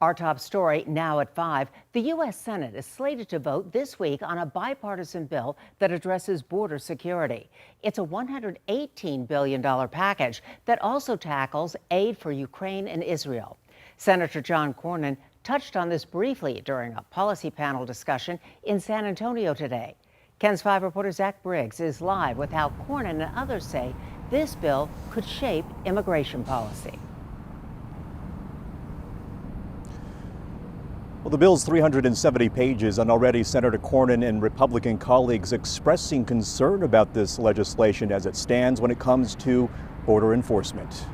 Our top story now at 5. The U.S. Senate is slated to vote this week on a bipartisan bill that addresses border security. It's a $118 billion package that also tackles aid for Ukraine and Israel. Senator John Cornyn touched on this briefly during a policy panel discussion in San Antonio today. KENS 5 reporter Zach Briggs is live with how Cornyn and others say this bill could shape immigration policy. Well, the bill's 370 pages, and already Senator Cornyn and Republican colleagues expressing concern about this legislation as it stands when it comes to border enforcement.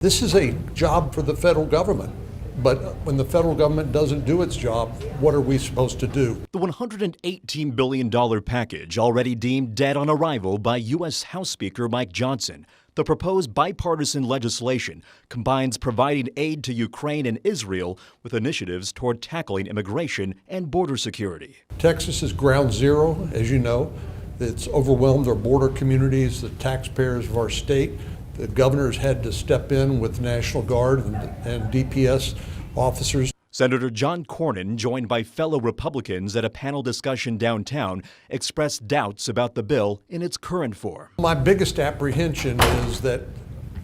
This is a job for the federal government, but when the federal government doesn't do its job, what are we supposed to do? The $118 billion package, already deemed dead on arrival by U.S. House Speaker Mike Johnson. The proposed bipartisan legislation combines providing aid to Ukraine and Israel with initiatives toward tackling immigration and border security. Texas is ground zero, as you know. It's overwhelmed our border communities, the taxpayers of our state. The governor's had to step in with National Guard and DPS officers. Senator John Cornyn, joined by fellow Republicans at a panel discussion downtown, expressed doubts about the bill in its current form. My biggest apprehension is that,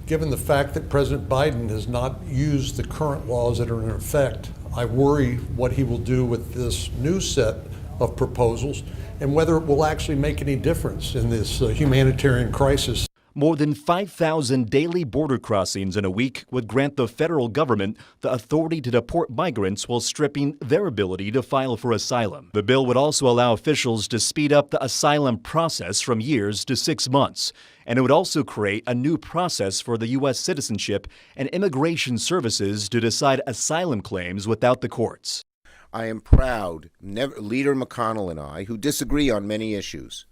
given the fact that President Biden has not used the current laws that are in effect, I worry what he will do with this new set of proposals and whether it will actually make any difference in this humanitarian crisis. More than 5,000 daily border crossings in a week would grant the federal government the authority to deport migrants while stripping their ability to file for asylum. The bill would also allow officials to speed up the asylum process from years to 6 months. And it would also create a new process for the U.S. Citizenship and Immigration Services to decide asylum claims without the courts. I am proud, Leader McConnell and I, who disagree on many issues,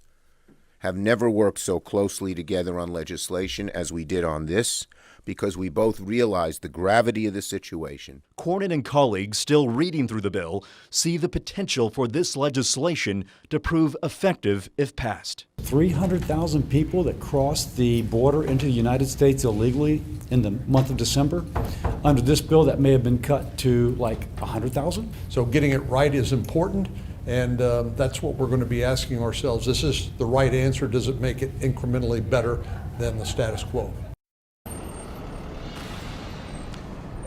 have never worked so closely together on legislation as we did on this, because we both realized the gravity of the situation. Cornyn and colleagues still reading through the bill see the potential for this legislation to prove effective if passed. 300,000 people that crossed the border into the United States illegally in the month of December. Under this bill, that may have been cut to like 100,000. So getting it right is important. And that's what we're going to be asking ourselves. This is the right answer. Does it make it incrementally better than the status quo?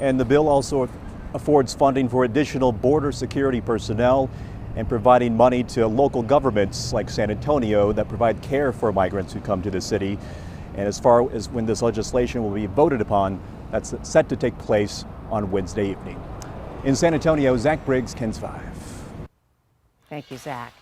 And the bill also affords funding for additional border security personnel and providing money to local governments like San Antonio that provide care for migrants who come to the city. And as far as when this legislation will be voted upon, that's set to take place on Wednesday evening. In San Antonio, Zach Briggs, KENS 5. Thank you, Zach.